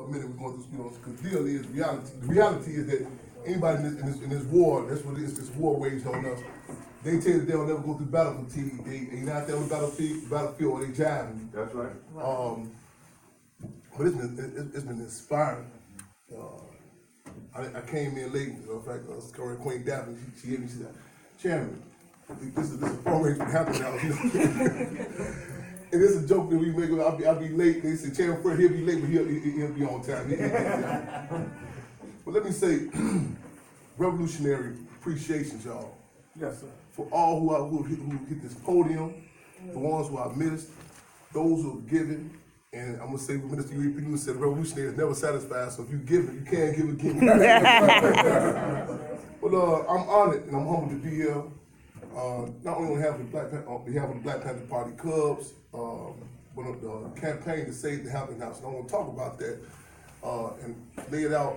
a minute we're going through, because the deal is reality. The reality is that anybody in this war, that's what it is, this war waged on us. They tell you that they'll never go through battle fatigue. They ain't out there on the battlefield, or they jiving. That's right. But it's been inspiring. I came in late. In fact, Queen Daphne, she hit me. She said, "Chairman, this is a fundraiser for Hampton House." And it's a joke that we make. I'll be late. They say, "Chairman Fred, he'll be late, but he'll be on time." But let me say, revolutionary appreciations, y'all. Yes, sir. For all who hit this podium, the ones who are missed, those who have given, and I'm gonna say what Minister UEPU said, revolutionary is never satisfied, so if you give it, you can give again. But I'm honored and I'm humbled to be here, not only on behalf of the Black Panther Party Cubs, but the campaign to save the Hampton House. And I want to talk about that and lay it out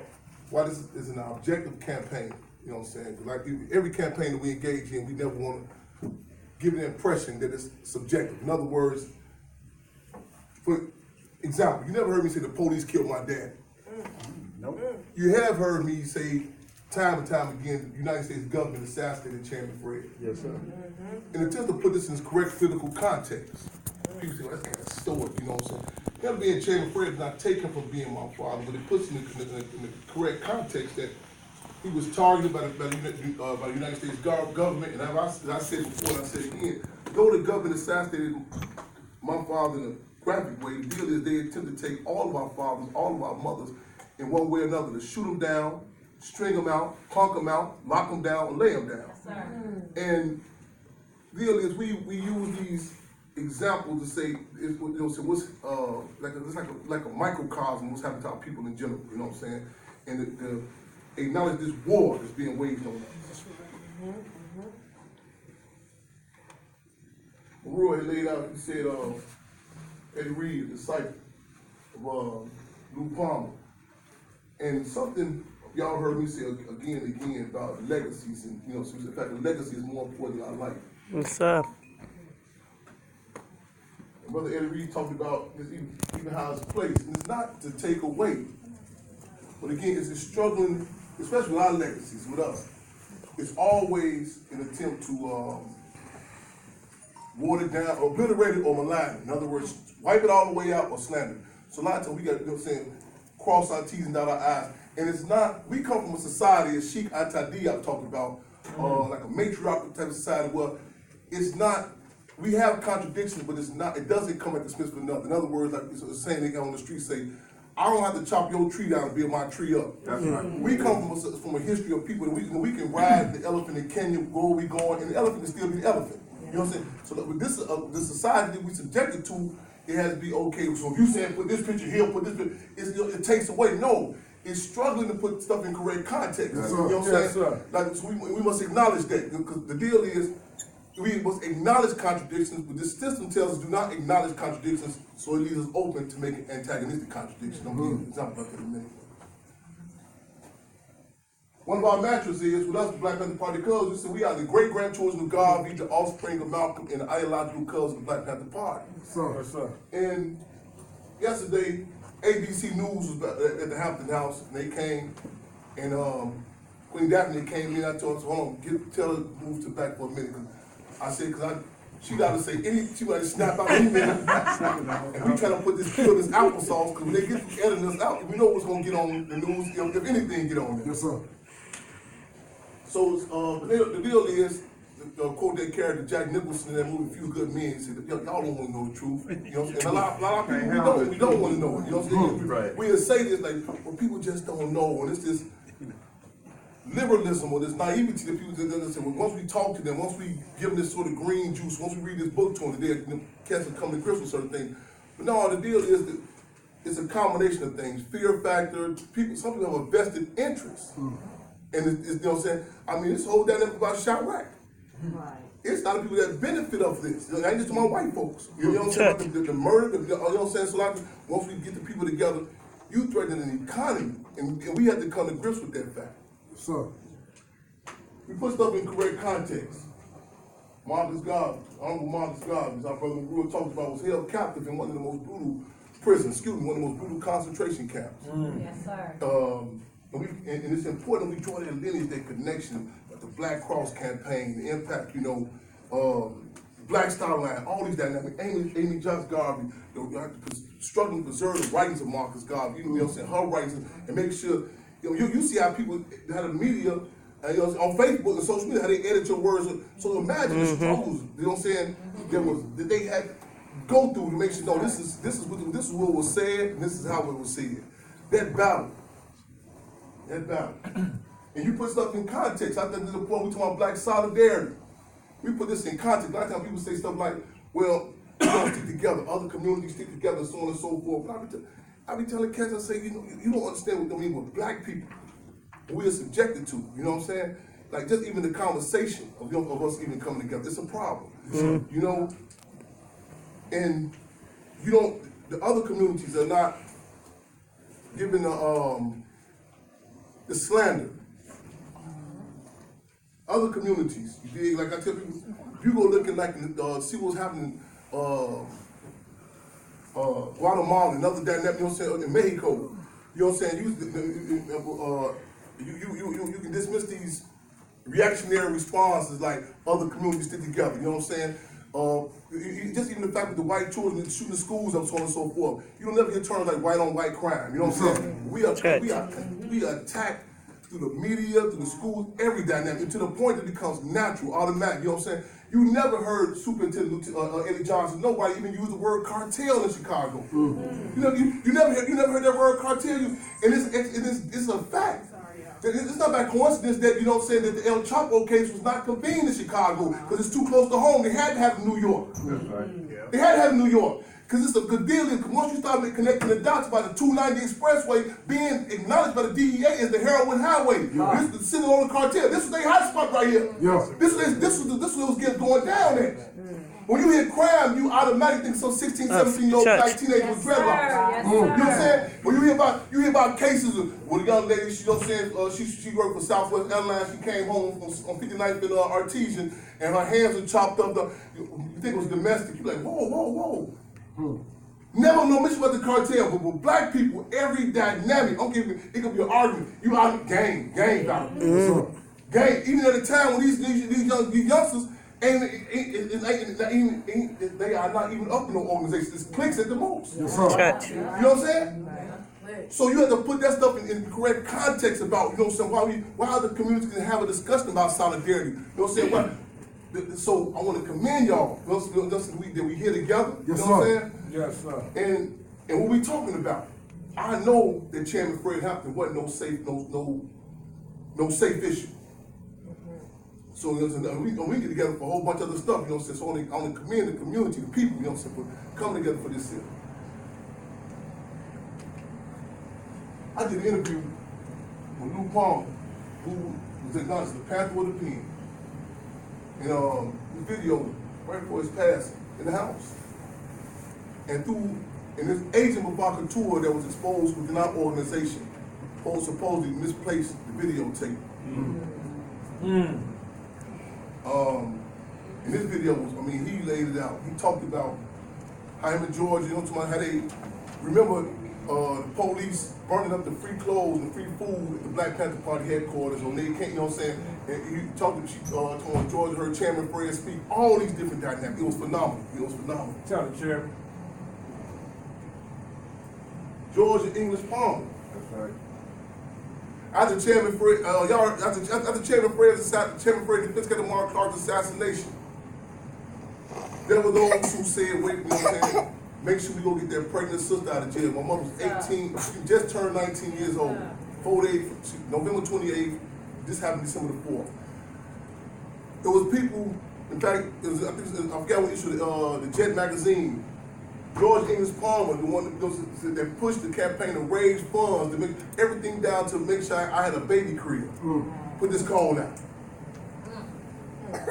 why this is an objective campaign. You know what I'm saying? Like every campaign that we engage in, we never want to give an impression that it's subjective. In other words, for example, you never heard me say the police killed my dad. Nope. You have heard me say time and time again, the United States government assassinated Chairman Fred. Yes, sir. In an attempt to put this in its correct political context. People say, well, that's kind of stoic, you know what I'm saying? Him being Chairman Fred is not taken from being my father, but it puts it in the correct context that he was targeted by the United States government, and as I said before, and I said again, though the government assassinated my father in a graphic way, the deal is they attempt to take all of our fathers, all of our mothers, in one way or another, to shoot them down, string them out, punk them out, lock them down, and lay them down. Yes, and the deal is we use these examples to say, so what's like a microcosm what's happening to our people in general, you know what I'm saying? And the acknowledge this war that's being waged on us. Roy laid out, he said, Eddie Reed, the disciple of Lou Palmer. And something y'all heard me say again and again about legacies, and you know, so in fact, the legacy is more important than our life. What's up? And Brother Eddie Reed talked about this, even how it's placed, and it's not to take away, but again, it's a struggling, especially with our legacies, with us. It's always an attempt to water it down, or obliterate it, or malign it. In other words, wipe it all the way out or slander it. So a lot of times we got, you know what I'm saying, cross our T's and dot our I's. And it's not, we come from a society, as Sheikh Atadi I've talked about, like a matriarchal type of society where it's not, we have contradictions, but it's not, it doesn't come at the expense of another. In other words, like it's a saying they got on the street say, I don't have to chop your tree down to build my tree up. That's right. We come from a history of people that we can ride the elephant in Kenya, where we going, and the elephant can still be the elephant. You know what I'm saying? So with this society that we subjected to, it has to be okay. So if you say put this picture here, put this picture, it takes away. No, it's struggling to put stuff in correct context. Yes, you know what I'm saying? Like, so we must acknowledge that, because the deal is, we must acknowledge contradictions, but this system tells us do not acknowledge contradictions, so it leaves us open to making antagonistic contradictions. I'm giving you an example about that in a minute. One of our mantras is, with us, the Black Panther Party Cubs, we said we are the great-grandchildren of God, be the offspring of Malcolm, and the ideological cubs of the Black Panther Party. Yes, sir. And yesterday, ABC News was at the Hampton House, and they came, and Queen Daphne came in. I told her, so hold on, tell her to move to the back for a minute. I said, she got to say she got to snap out any minute. And we trying to put this applesauce, because when they get to editing us out, we know what's going to get on the news, if anything get on there. Yes, sir. So the deal is, the quote that character Jack Nicholson in that movie Few Good Men, he said, y'all don't want to know the truth. You know what I'm saying? And a lot of people, we don't want to know it. You know what I'm saying? Right. We say this like, well, people just don't know, and it's this liberalism or this naivety that people just say, well, once we talk to them, once we give them this sort of green juice, once we read this book to them, they'll catch and come to grips with certain things. But no, the deal is that it's a combination of things. Fear factor, some people have a vested interest. And it's, you know what I'm saying? I mean, this whole dynamic about Chirac. Right. It's a lot of people that benefit of this. I ain't just my white folks. You know what I'm saying? The murder, you know what I'm saying? So like, once we get the people together, you threaten an economy, and we have to come to grips with that fact. So, we put stuff in correct context. Marcus Garvey, Honorable Marcus Garvey, as our brother Brewer talked about, was held captive in one of the most brutal prison, excuse me, one of the most brutal concentration camps. Yes, sir. And it's important we draw that lineage, that connection, like the Black Cross campaign, the impact, Black Star Line, all these dynamics. Amy Johnson Garvey, struggling to preserve the writings of Marcus Garvey, her writings, and make sure, you see how people, how the media, on Facebook and social media, how they edit your words. So imagine the struggles, that they had to go through to make sure, no, this is what was said, and this is how it was said. That battle. And you put stuff in context. I think there's a point we talk about Black solidarity. We put this in context. A lot of times people say stuff like, well, we don't stick together, other communities stick together, so on and so forth. But I be telling cats, I say, you don't understand what I mean with Black people. We are subjected to, you know what I'm saying? Like just even the conversation of us even coming together, it's a problem. And the other communities are not given the slander. Other communities, like I tell people, if you go looking like see what's happening Guatemala and other dynamic, in Mexico, you can dismiss these reactionary responses like other communities stick together, you know what I'm saying? Just even the fact that the white children shooting the schools up, so on and so forth, you don't never get terms like white on white crime, you know what I'm saying? We are attacked through the media, through the schools, every dynamic, to the point that it becomes natural, automatic, you know what I'm saying? You never heard Superintendent Eddie Johnson, nobody even use the word cartel in Chicago. You never heard that word cartel, and it's a fact. It's not by coincidence that, you know what I'm saying, that the El Chapo case was not convened in Chicago, because it's too close to home. They had to have it in New York. That's right. Yeah. They had to have it in New York. Because it's a good deal. Once you start connecting the dots by the 290 Expressway being acknowledged by the DEA as the heroin highway. Yeah. This is sitting on the cartel. This is their hot spot right here. Yeah. This was what was going down there. When you hear crime, you automatically think some 16, 17-year-old black teenager with dreadlocks. You know what I'm saying? When you hear about cases with a young lady, you know what I'm saying, she worked for Southwest Airlines, she came home on 59th and Artesian, and her hands were chopped up. You think it was domestic, you're like, whoa. Never no mention about the cartel, but with black people, every dynamic, it could be an argument. You out of gang battle. Gang, even at a time when these youngsters, they are not even up in no organization. It's cliques at the most. Yes, sir. You know what I'm saying? So you have to put that stuff in the correct context about, you know what I'm saying, why the community can have a discussion about solidarity. You know what I'm saying? So I want to commend y'all, that we here together. You know what I'm saying? Yes, sir. And what we talking about? I know that Chairman Fred Hampton wasn't no safe issue. So we get together for a whole bunch of other stuff, you know what I'm saying? So I want to commend the community, the people, you know what I'm saying, for coming together for this here. I did an interview with Lou Palmer, who was acknowledged as the Panther of the Pen. And the video right before his passing in the house. And this agent of provocateur that was exposed within our organization, supposedly misplaced the videotape. And this video was, he laid it out. He talked about how him and George, you know, how they, remember the police burning up the free clothes and free food at the Black Panther Party headquarters on they can't, you know what I'm saying? And he talked to George, heard Chairman Fred speak, all these different dynamics. It was phenomenal. Tell the chairman. George and English Palmer. That's right. After Chairman Fred, after Chairman Fred's defense of Mark Clark's assassination, there were those who said, wait, you know what I'm saying? Make sure we go get that pregnant sister out of jail. My mother was 18, she just turned 19 years old. November 28th, this happened December the 4th. There was people, in fact, I forgot what issue, the Jet magazine, George English Palmer, the one that pushed the campaign to raise funds, to make everything down to make sure I had a baby crib. Put this call out.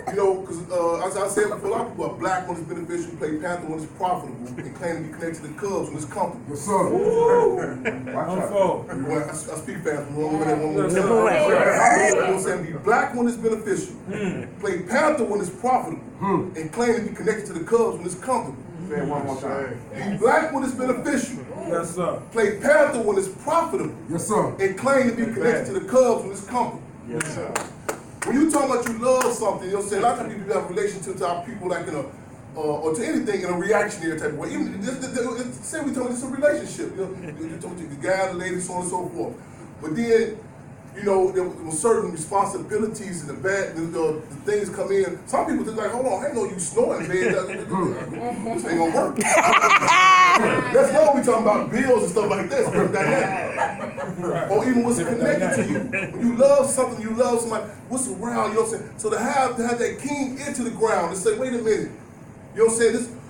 You know, because as I said before, a lot of people are black when it's beneficial, play Panther when it's profitable, and claim to be connected to the Cubs when it's comfortable. Yes, sir. I speak fast. You know what I'm saying? Be black when it's beneficial, play Panther when it's profitable, and claim to be connected to the Cubs when it's comfortable. Say it one more time. Be black when it's beneficial. Yes, sir. Play Panther when it's profitable. Yes, sir. And claim to be connected to the Cubs when it's comfortable. Yes, sir. When you talk about you love something, you know what I'm saying? A lot of people have a relationship to our people like in a, or to anything in a reactionary type of way. Even say we talk about it's a relationship. You know, you talk to the guy, the lady, so on and so forth. But then, you know, there was certain responsibilities and the things come in. Some people just like, hold on, I ain't know you snoring, man. This ain't gonna work. That's why we talking about bills and stuff like that. Stuff like that. Or even what's connected to you. When you love something, you love somebody, what's around, you know what I'm saying? So to have that keen ear to the ground and say, wait a minute, you know what I'm saying?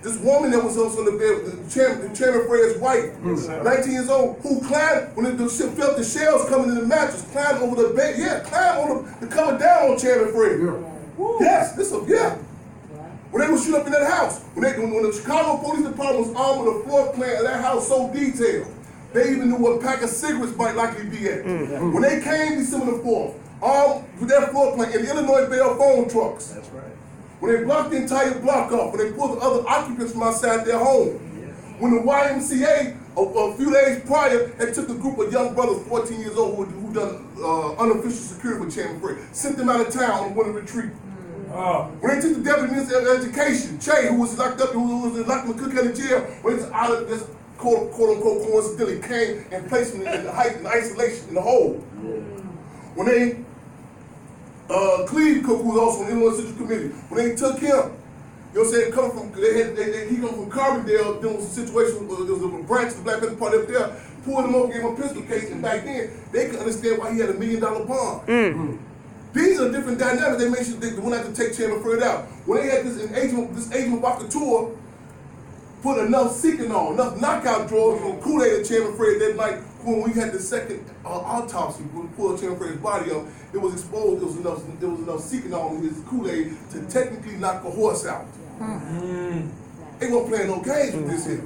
This woman that was also in the bed, Chairman Fred's wife, 19 years old, who climbed, when the ship felt the shells coming in the mattress, climbed over the bed, climbed on the cover down on Chairman Fred. Yes, when they would shoot up in that house, when the Chicago Police Department was armed with a floor plan of that house so detailed, they even knew what pack of cigarettes might likely be at. When they came December the 4th, armed with that floor plan in Illinois Bell phone trucks. That's right. When they blocked the entire block off, when they pulled the other occupants from outside their home. When the YMCA, a few days prior, had took a group of young brothers, 14 years old, who done unofficial security with Chairman Fred, sent them out of town on winter retreat. When they took the Deputy Minister of Education, Che, who was locked up, who was locked in the Cook County Jail, when it's out of this quote unquote coincidentally came and placed him in isolation in the hole. When they Cleve Cook, who was also on the Illinois Central Committee, when they took him, you know what I'm saying, he come from Carbondale, there was a situation where there was a branch of the Black Panther Party up there, pulled him over, gave him a pistol case, and back then, they could understand why he had $1 million bond. These are different dynamics. They made sure they went out to take Chairman Fred out. When they had this agent provocateur put enough Seeking-On, enough knockout drugs on Kool-Aid at Chairman Fred that night, when we had the second autopsy, when we pulled Chairman Fred's body up, it was exposed, there was enough Seeking-On in his Kool-Aid to technically knock a horse out. They weren't playing no games with this here.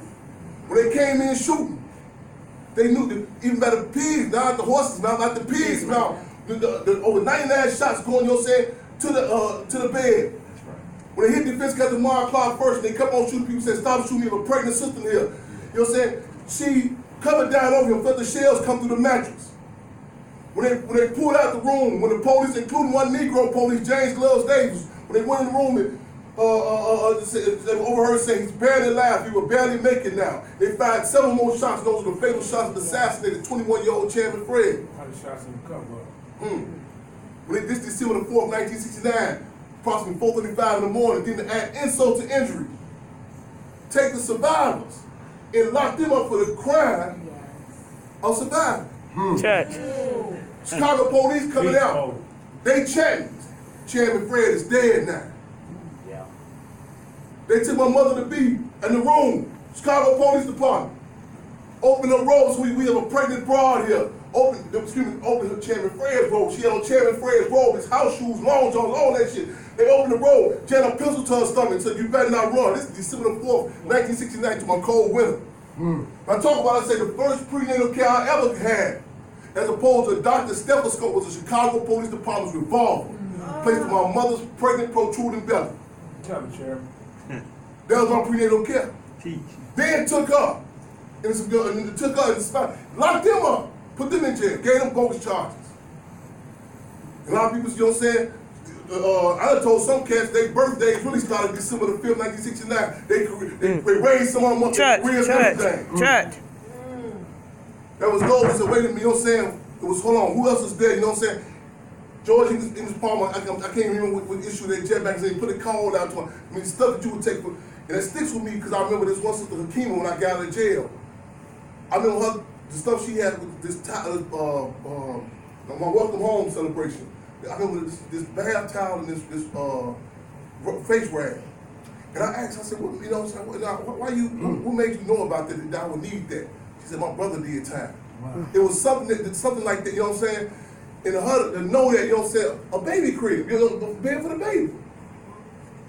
When they came in shooting, they knew that even by the pigs, not the horses' mouth, not the pigs' mouth, over 99 shots going, you know what I'm saying, to the bed. When they hit Defense Captain Mara Clark first, and they kept on shooting people, said, stop shooting, you have a pregnant sister here. You know what I'm saying? She covered down over him, felt the shells come through the mattress. When they pulled out the room, when the police, including one Negro police, James Gloves Davis, when they went in the room and they overheard saying he's barely alive, he will barely make it now. They fired several more shots, those were the fatal shots that assassinated 21-year-old Chairman Fred. How many shots in the cover? When this December the 4th, 1969, approximately 4:35 in the morning, then to add insult to injury, take the survivors and lock them up for the crime of surviving. Chicago police coming out, they chanting, Chairman Fred is dead now. They took my mother to be in the room, Chicago Police Department. Open the robe, so we have a pregnant broad here. Open her Chairman Fred's robe. She had on Chairman Fred's robe, his house shoes, long johns, all that shit. They opened the robe, she had a pistol to her stomach and said, you better not run. This is December the 4th, 1969, to my cold winter. I talk about, I say, the first prenatal care I ever had, as opposed to a doctor's stethoscope, was the Chicago Police Department's revolver, placed in my mother's pregnant, protruding belly. Tell me, Chairman. That was my prenatal care. Then took her, and took her in the spot, locked them up, put them in jail, gave them bogus charges. And a lot of people, you know what I'm saying? I done told some cats their birthdays really started December the 5th, 1969. They raised some of them up in careers and everything. That was gold. He said, wait a minute, you know what I'm saying? It was, hold on, who else is there, you know what I'm saying? George in his palm, I can't remember what issue that Jet magazine put a call out to him. I mean, stuff that you would take for, and it sticks with me because I remember this one sister Hakima when I got out of jail. I remember her, the stuff she had with this, my welcome home celebration. I remember this bath towel and this face rag. And I asked, I said, well, you know, what made you know about that I would need that? She said, my brother did time. Wow. It was something like that, you know what I'm saying? And her to know that, you know what I'm saying, a baby crib, you know, a bed for the baby.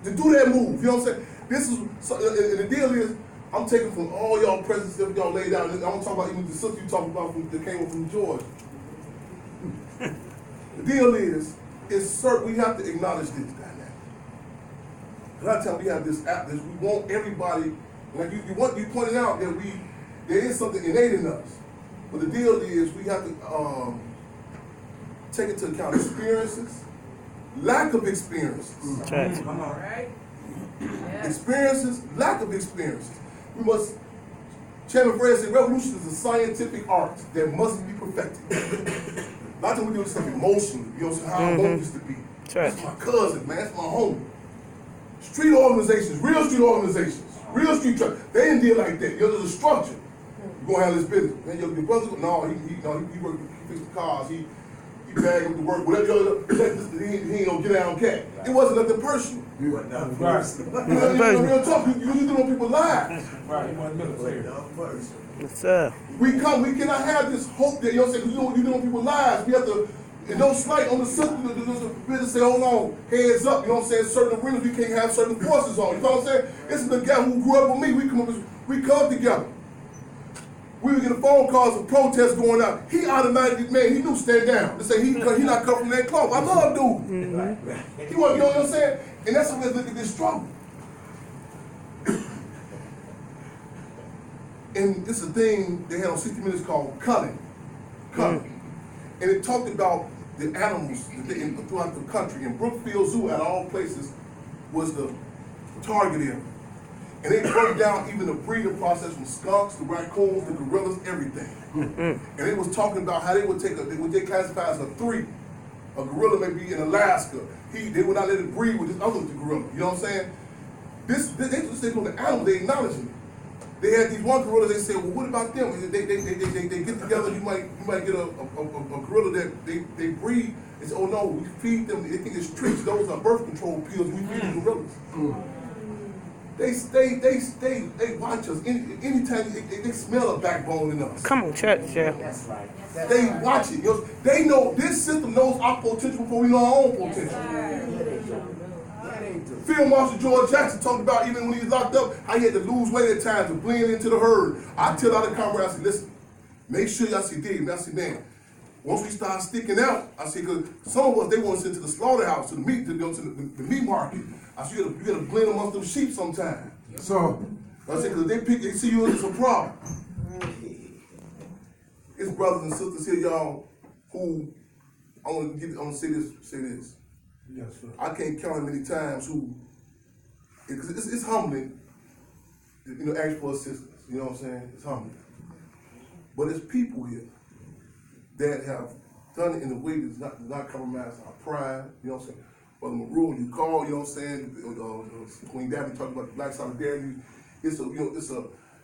To do that move, you know what I'm saying? This is, and the deal is, I'm taking from all y'all presents that y'all laid out. I'm gonna talk about even the sister you talking about that came from Georgia. The deal is certain we have to acknowledge this dynamic. A lot of times we have this app, we want everybody, like you pointed out that there is something innate in us. But the deal is we have to take into account experiences, lack of experiences. Church. Come on. Right? Experiences, lack of experiences. We must, Chairman Fred said, revolution is a scientific art that must be perfected. A lot of times we do stuff emotionally, you know, how I want this to be. Church. That's my cousin, man, that's my homie. Street organizations, real street church, they didn't deal like that. You know, there's a structure. You're gonna handle this business. Man, your brother, no, he fixed the cars, he bagged him to work, whatever, he ain't no get down cat. It wasn't nothing personal. Right. You know, real talk, you do on people's lives. Right. He wasn't military. Yes, sir. We cannot have this hope that, you know what I'm saying, because you do on people's lives. We have to, and no slight on the system, we have to say, hold on, heads up, you know what I'm saying, certain arenas we can't have certain forces on, you know what I'm saying? This is the guy who grew up with me, we come together. We would get a phone calls of protests going out. He automatically, man, he knew stand down. They say he not cut from that cloth. I love dude. He want, you know what I'm saying? And that's what we look at this struggle. And it's a thing they had on 60 Minutes called culling. And it talked about the animals throughout the country. And Brookfield Zoo, at all places, was the target area. And they broke down even the breeding process from skunks, the raccoons, the gorillas, everything. And they was talking about how they would take what they classify as a 3. A gorilla may be in Alaska. They would not let it breed with this other gorilla. You know what I'm saying? They just say on the animal, they acknowledging it. They had these one gorillas, they said, well, what about them? They get together, you might get a gorilla that they breed. They say, oh no, we feed them, they think it's tricks. Those are birth control pills, we feed the gorillas. They watch us. Anytime they smell a backbone in us. Come on, church, yeah. That's right. They watch it. You know, they know this system knows our potential before we know our own potential. Field Marshal George Jackson talked about even when he was locked up, how he had to lose weight at times to blend into the herd. I tell other comrades, I said, listen, make sure y'all see Dave. I said, man, once we start sticking out, I said, because some of us, they want us into the slaughterhouse, to the meat, to go to the meat market. I said, you gotta blend amongst them sheep sometime. So, I said, because they see you as a problem. It's brothers and sisters here, y'all, who, I'm gonna say this. yes, sir. I can't count how many times it's humbling, you know, ask for assistance, you know what I'm saying? It's humbling. But it's people here that have done it in a way that does not compromise our pride, you know what I'm saying? Brother Maroon, you call, you know what I'm saying? Queen Daphne talked about the Black Solidarity.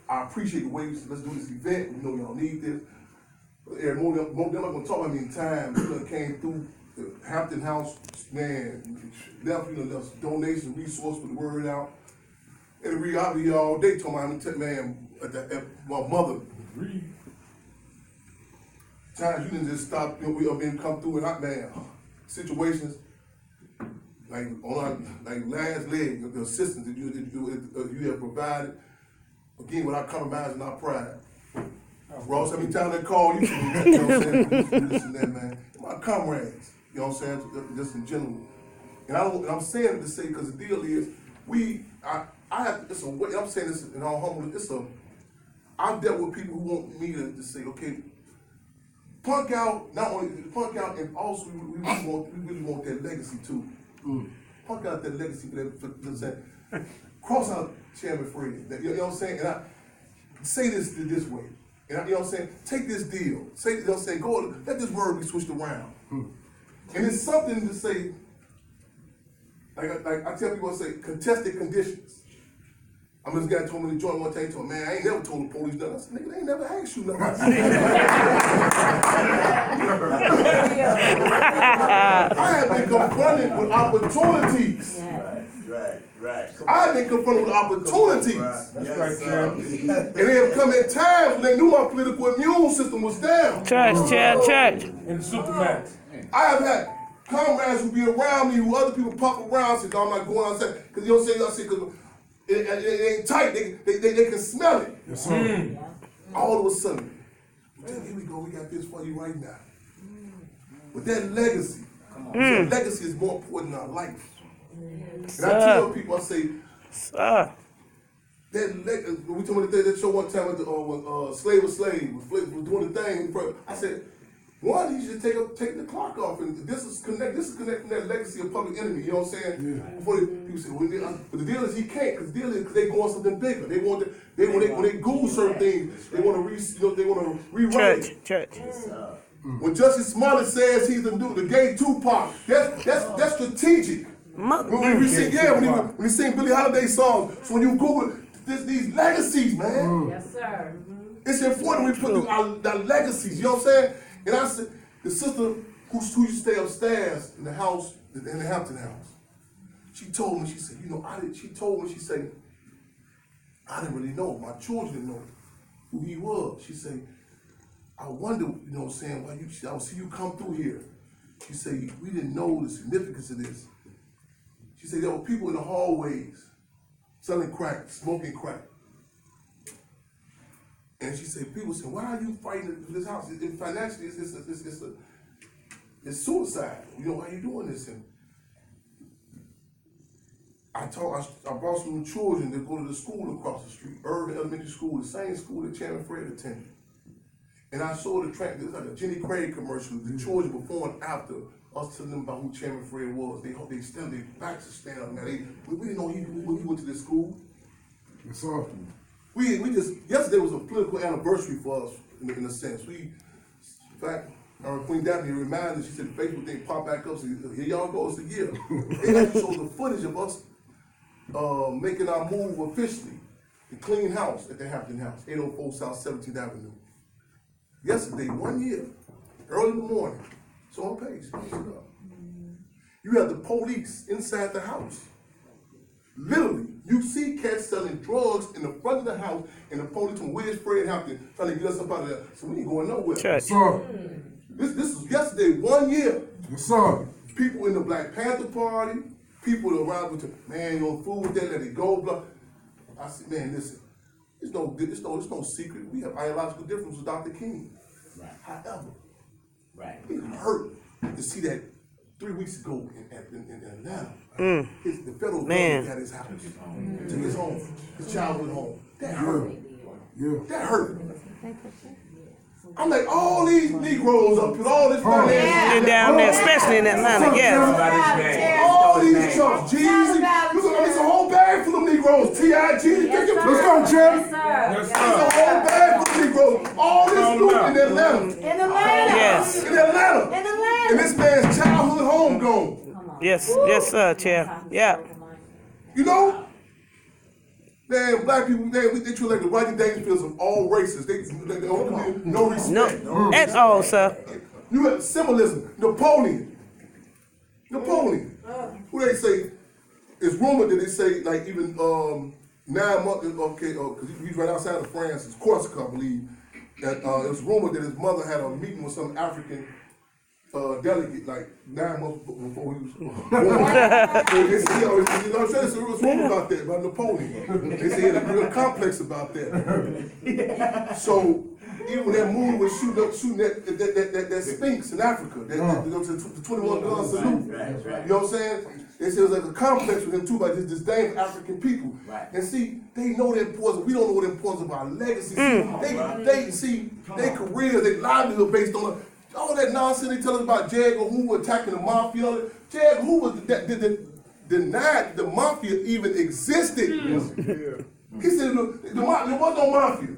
I appreciate the way let's do this event. We know y'all need this. Eric, more than I'm not gonna talk about how many times you know, came through the Hampton House, man, left donation, resource for the word out. And the reality all day told me, man, at my mother. Times you didn't just stop, you know, we been come through and man, situations like on our last leg of the assistance that you have provided, again, without compromising our pride. Ross, how many times they call you, you know what I'm saying, this and that, man. My comrades, you know what I'm saying, just in general. And I'm saying it to say, because the deal is, it's a way, I'm saying this in all humbleness, I've dealt with people who want me to say, okay, punk out, not only punk out, and also we really want that legacy too. Punk out that legacy for that, cross out Chairman Fred, you know what I'm saying? And I say this way, and you know what I'm saying? Take this deal, say, you know what I'm saying? Go, let this word be switched around. And it's something to say, like I tell people, I say, contested conditions. I mean, this guy told me to join one time, he told me, man, I ain't never told the police nothing. I said, nigga, they ain't never asked you nothing. I have been confronted with opportunities. Right. I have been confronted with opportunities. That's right, Chair. And they have come at times when they knew my political immune system was down. Church. In the Supermax. I have had comrades who be around me, who other people pop around, say, no, I'm not going outside. Because you know what I'm saying? Because it ain't tight, they can smell it. Yes, sir. All of a sudden, here we go, we got this for you right now. But that legacy, that legacy is more important in our life. And I tell people, I say, Sir. we told me that show one time when Slave was doing the thing. I said, one, he should take the clock off, and this is connecting that legacy of Public Enemy. You know what I'm saying? Yeah. Before people say, well, but the deal is he can't, because the deal is they going something bigger. They want when they Google certain things, they want to rewrite it. Church. When Justice Smollett says he's the gay Tupac, that's strategic. When he sing Billie Holiday songs, so when you Google these legacies, man. Yes, sir. It's important we put our legacies. You know what I'm saying? And I said, the sister who used to stay upstairs in the house, in the Hampton house, she told me, she said, she said, I didn't really know, my children didn't know who he was. She said, I wonder, you know what I'm saying, why I would see you come through here. She said, we didn't know the significance of this. She said, there were people in the hallways selling crack, smoking crack. And she said, people said, why are you fighting for this house? Financially, it's suicide. You know, why are you doing this? And I brought some children to go to the school across the street, Urban Elementary School, the same school that Chairman Fred attended. And I saw the track, it was like a Jenny Craig commercial, the children before and after, us telling them about who Chairman Fred was. They stand, their backs are standing up now. We didn't know when he went to this school. It's awesome. Yesterday was a political anniversary for us, in a sense. In fact, our Queen Daphne reminded us, she said the Facebook thing popped back up, so here y'all go, it's a year. They actually showed the footage of us making our move officially. The clean house at the Hampton House, 804 South 17th Avenue. Yesterday, 1 year, early in the morning, it's on the page, you have the police inside the house. Literally, you see cats selling drugs in the front of the house, and the police from where's Fred Hampton trying to get us up out of there. So we ain't going nowhere. Church. Sir. This was yesterday, 1 year. Yes, sir. People in the Black Panther Party, people around with the, man, you don't fool with that, let it go, blah. I said, man, listen, it's no secret. We have ideological differences with Dr. King. Right. However, Right. it hurt to see that 3 weeks ago in Atlanta. The federal government got his house, took his home, his childhood home. That hurt. Yeah. That hurt. I'm like, all these Negroes up with all this financial. You're down there, especially in Atlanta, yes. All these trucks, Jeezy. Look, it's a whole bag full of Negroes. T.I. Jeezy. Yes, Let's sir. go, Jim. Yes, sir. It's a whole bag full of Negroes. All this loot in Atlanta. In Atlanta. Yes. In Atlanta. In Atlanta. And this man's childhood home gone. Yes, sir, Chair. Yeah. You know? Man, black people, they treat like the Rodney Dangerfields of all races. They don't no respect. No, that's all, sir. You have symbolism. Napoleon. Who they say, it's rumored that they say, like, even 9 months, okay, because he's right outside of France, it's Corsica, I believe, that it was rumored that his mother had a meeting with some African delegate, like 9 months before he was born. They say, you know what I'm saying? So it was rumor about that, about Napoleon. They say he had a real complex about that. So even when that moon was shooting that Sphinx in Africa, the 21 gun salute. You know what I'm saying? They say it was like a complex with him too, by this disdain for African people. Right. And see, they know the importance. We don't know the importance of our legacy. They see their careers, their livelihood based on all that nonsense they tell us about J. Edgar Hoover attacking the mafia. J. Edgar Hoover denied the mafia even existed. He said there was no mafia.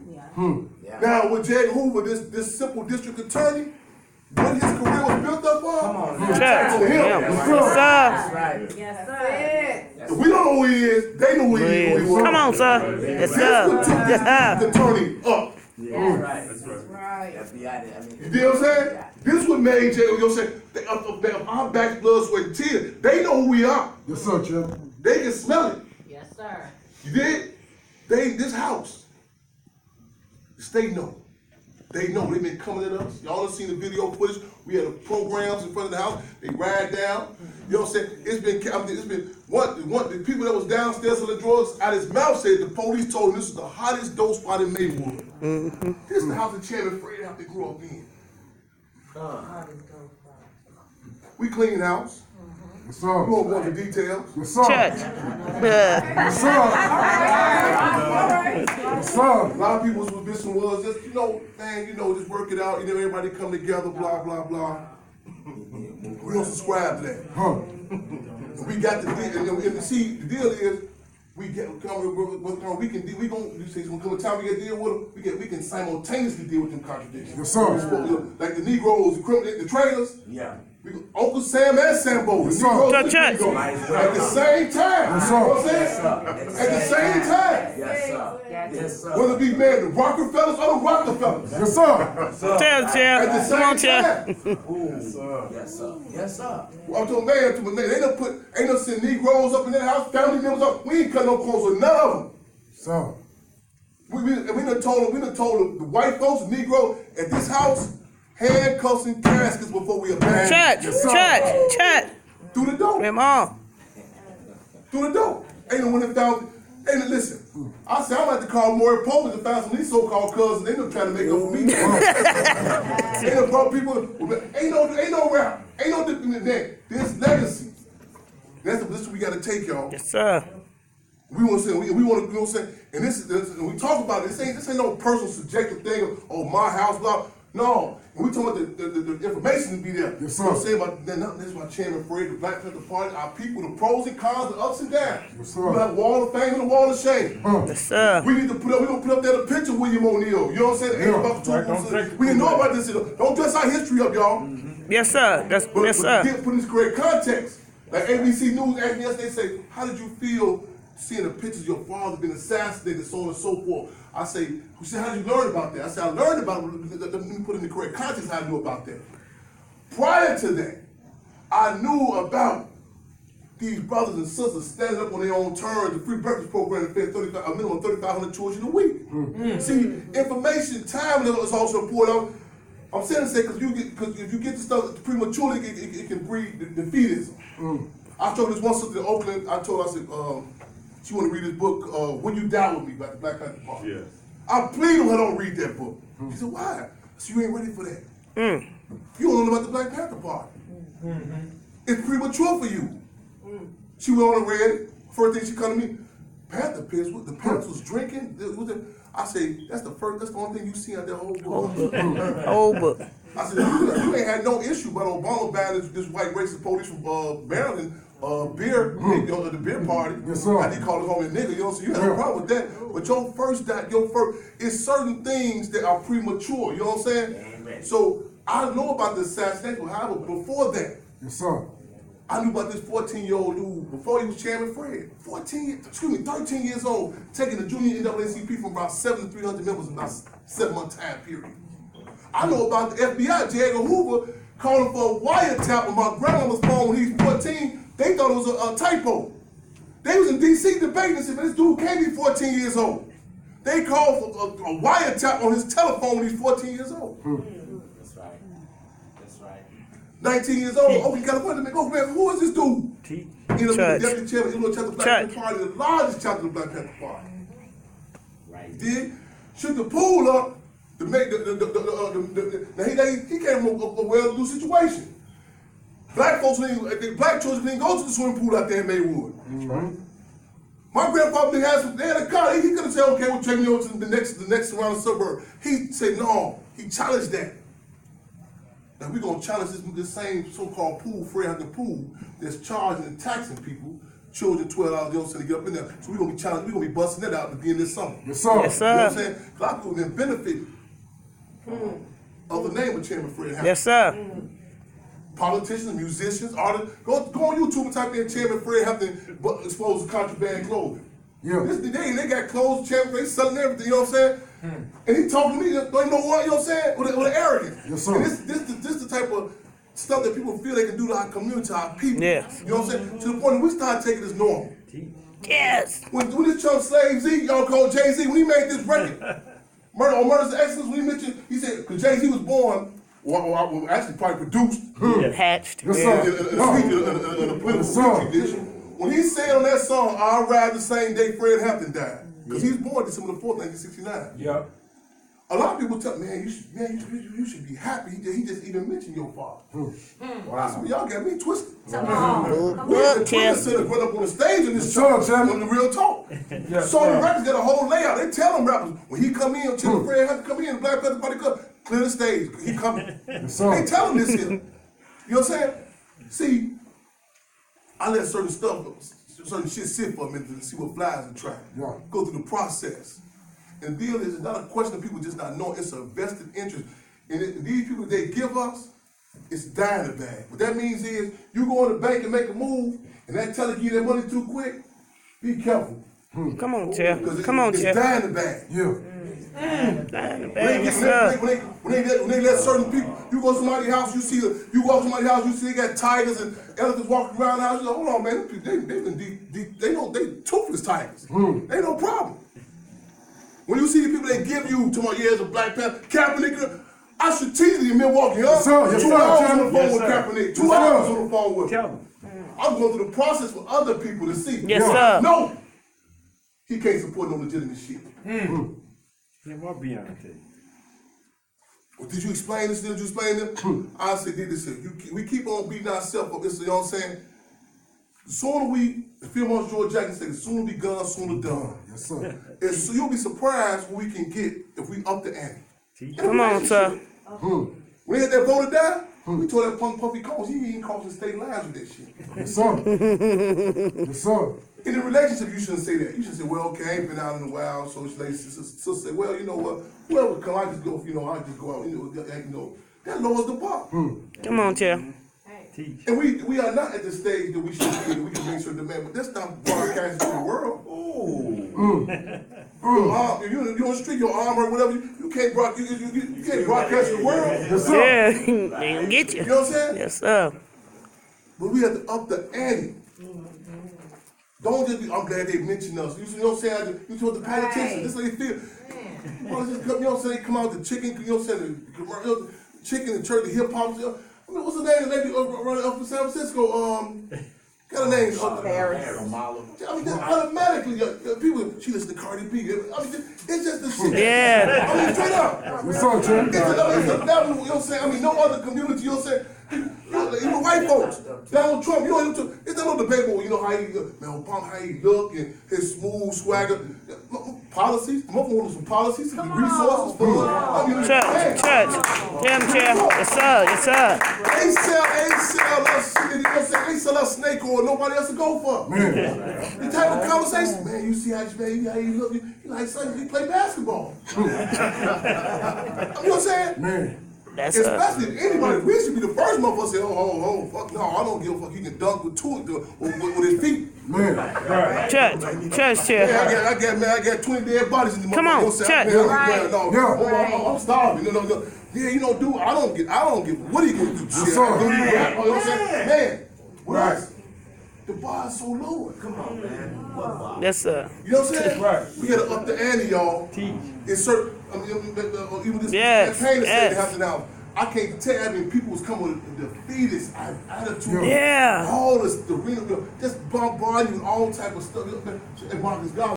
Yeah. Now with J. Edgar Hoover, this simple district attorney, what his career was built up on? Church. Attacking him. Yes, sir. Right. Yes, sir. If we don't know who he is, they know who he is. Come on, sir. Yes, This would sir. take Yeah. the attorney up. That's right. Right. FBI, I mean. You know what I'm saying? This would make J. You know what I'm saying? Our back, blood, sweat, and tears. They know who we are. Yes, sir, Chip. They can smell it. Yes, sir. You did? This house, the state know. They know. They've been coming at us. Y'all have seen the video footage. We had the programs in front of the house. They ride down. You know what I'm saying? It's been the people that was downstairs on the drugs out his mouth said the police told him this is the hottest dope spot in Maywood. This is the house that Chairman Fred Hampton grew up in. We clean house. Yes, sir. We won't go into details. Yes, sir. Church. Yes, sir. Yes, sir. A lot of people's mission was just, man, just work it out, everybody come together, blah, blah, blah. We don't subscribe to that. Huh. We got the deal, and see, the deal is, we can come a time we get deal with them, we can simultaneously deal with them contradictions. Yes, sir. Like the Negroes, the trailers, Yeah. Uncle Sam and Sambo, the Yes, sir. Negroes, Church. at the same time. Yes, You know what I'm sir. saying? At the same time. Yes, sir. Yes, sir. Whether it be, man, the Rockefellers or the Rockefellers. Yes, sir. Tell, At Chair. the Come on, same Chair. time. Yes, sir. Yes, sir. I'm talking man to my name. Ain't no send Negroes up in their house, family members up. We ain't cut no clothes with none of them. Sir. We done told the white folks, the Negro, at this house, handcuffs and caskets before we abandon. Church. Through the door. Come on. Through the door. Ain't no one that found. Ain't listen. I said I'm about to call more opponents to find some of these so-called cousins. They not trying to make up for me. Ain't no brought people. Ain't no rap. Ain't no different than that. This legacy. That's what we got to take, y'all. Yes, sir. We want to say, we want to, you know what I'm saying? And and we talk about it. This ain't no personal subjective thing of, my house, blah. No. And we talk about the information to be there. Yes, sir. You know what I'm saying? This is my chairman, Fred, the Black Panther Party, our people, the pros and cons, the ups and downs. Yes, sir. We got wall of fame and a wall of shame. Yes, sir. We need to we're gonna put up there a picture of William O'Neal. You know what I'm saying? Yeah. We didn't know about this. Don't dress our history up, y'all. Yes, sir. Yes, sir. Put in this great context. Like ABC News asked me yesterday, they say, how did you feel seeing the pictures of your father being assassinated, so on and so forth? I say, who said, how did you learn about that? I said, I learned about it. Let me put in the correct context how I knew about that. Prior to that, I knew about these brothers and sisters standing up on their own terms, the free breakfast program that fed a minimum of 3,500 children a week. See, information, time is also important. I'm saying to say, because if you get the stuff prematurely, it can breed defeatism. I told this one sister in Oakland, I said, she want to read this book, When You Die With Me, by the Black Panther Party. Yes. I plead with her, don't read that book. She said, why? I said, you ain't ready for that. You don't know about the Black Panther Party. It's premature for you. She went on and read it. First thing she come to me, Panther Pits, what the Panthers was drinking? I say, that's the only thing you see out there whole book. Whole book. I said, you ain't had no issue about Obama banning this white racist police from Maryland beer, the beer party. Yes, sir. I did call his homie a nigga, so you had no problem with that. But it's certain things that are premature, you know what I'm saying? Amen. So I know about the assassination, however, before that, Yes, sir. I knew about this 14-year-old dude before he was Chairman Fred. 13 years old, taking the junior NAACP from about 700 to 300 members in about a 7-month time period. I know about the FBI, J. Edgar Hoover, calling for a wiretap on my grandmama's phone when he was 14. They thought it was a typo. They was in D.C. debating and said, this dude can't be 14 years old. They called for a wiretap on his telephone when he's 14 years old. That's right. That's right. 19 years old. Oh, he got a wonder, man. Oh, man, who is this dude? He ended up being the deputy chairman of the Black Panther Party, the largest chapter of the Black Panther Party. Right. Did shoot the pool up to make now he came from a well-to-do situation. Black black children didn't go to the swimming pool out there in Maywood. My grandfather they had a car. He could have said, okay, we'll take me over to the next surrounding suburb. He said no. He challenged that. Now we're gonna challenge this same so-called pool, Fred Hampton pool, that's charging and taxing people, children $12 you know, to get up in there. So we're gonna be challenged. We're gonna be busting that out again this summer. Yes, sir. Yes, You know what I'm sir. saying? A lot of people have benefited of the name of Chairman Fred Hampton. Yes, sir. Politicians, musicians, artists. Go on YouTube and type in Chairman Fred Hampton exposed to contraband clothing. Yeah. They got clothes, Chairman Fred, selling everything, you know what I'm saying? And he talking to me, don't even know what, you know what I'm saying? With arrogance. Yes, sir. And this the type of stuff that people feel they can do to our community, to our people. Yes. You know what I'm saying? To the point that we start taking this normal. Yes. When this Trump slave Z, y'all called Jay-Z, when he made this record, Murder's Excellence, when he mentioned, he said, because Jay-Z was born, well, actually probably produced, Hatched. Yes, Yeah. sir. in a political speech edition. When he said on that song, I'll ride the same day Fred Hampton died, because he was born December the 4th, 1969. Yep. A lot of people tell me, man, you should be happy. He just even mentioned your father. Wow. Y'all got me twisted. Come on. We had the Tim. Twitter Center run up on the stage in this Yes, sir, show Tim. on the real talk. So the rappers got a whole layout. They tell them rappers, when he come in, Tim Fred had to come in, the Black Panther Party Club, clear the stage. He coming. Yes, sir. They tell them this here. You know what I'm saying? See, I let certain shit sit for a minute to see what flies and try. Yeah. Go through the process. And the deal is, it's not a question of people just not knowing, it's a vested interest. And these people they give us, it's dying the bag. What that means is, you go in the bank and make a move, and that teller give you that money too quick, be careful. Come on, Tim. Because Come on, it's Tim. dying the bag. Yeah. When they let certain people, you go to somebody's house, you walk to somebody's house, you see they got tigers and elephants walking around the house, you go, hold on, man, they know they toothless tigers. Ain't no problem. When you see the people they give you to my years of Black Panther, Kaepernick, I strategically in Milwaukee, huh? Yes, sir. Yes, 2 sir. hours on the phone Yes, with sir. Kaepernick, 2 Yes, hours sir. on the phone with him. I'm going through the process for other people to see. Yes, sir. No, he can't support no legitimate shit. What Beyonce? Well, did you explain this? Did you explain this? I said, did this. We keep on beating ourselves up. You know what I'm saying? The sooner the film on George Jackson said, the sooner we gone, sooner done. Yes, sir. And so you'll be surprised what we can get if we up the ante. Come on, sir. When they had that voter down, we told that punk Puffy Combs, he ain't crossing state lines with that shit. Yes, sir. Yes, sir. In a relationship, you shouldn't say that. You should say, well, okay, I ain't been out in a while, so it's like, so say, well, you know what, whoever come, I just go, I just go out, that lowers the bar. Come on, Tim. And we are not at the stage that we should be, that we can make sure demand, but that's not broadcasting to the world. You on the street, your arm or whatever, you can't broadcast to the world. Yes, sir. Yeah, they gonna get you. You know what I'm saying? Yes, sir. But we have to up the ante. Don't just be, I'm glad they mentioned us. You know what I'm saying? You told the politicians, this is how they feel. You know what I'm saying? Come out the chicken, you know what I'm saying? The commercial, chicken and turkey, hip hop. I mean, what's the name of the lady running up in San Francisco? Got a name. I mean, automatically, people, she listens to Cardi B. I mean, it's just the shit. Yeah. I mean, straight up. Yes, sir, Tim. It's a level, you know what I'm saying? I mean, no other community, you know what I'm saying? Even white folks, Donald Trump, you know, it's that little debate, you know how he, man, Obama, how he look and his smooth swagger. Policies, some policies, some resources for Church. Yes, sir. Yes, sir. They sell us shit, you know what I'm saying? They sell us snake oil, nobody else to go for. Man. The type of conversation, man, you see how you look, you like something, you play basketball. You know what I'm saying? Man. That's Especially if anybody, we should be the first motherfucker to say, oh, fuck, no, I don't give a fuck. He can dunk with with his feet. Man. Church, Tim. Yeah, I got 20 dead bodies in the Come on, motherfucker. check. I'm starving. No. Yeah, you know, dude, I don't get, what are you gonna do? Shit, sir. you know what I'm saying? Man, right. The bar is so low. Come on, man. Yes, sir. You know what I'm saying? Right. We gotta up the ante, y'all. It's certain, even this Yes, campaign that said yes. they have to now. I can't tell you, I mean, people was coming with a defeatist attitude. Yeah. All this, just bombarding you with all type of stuff. And Marcus God.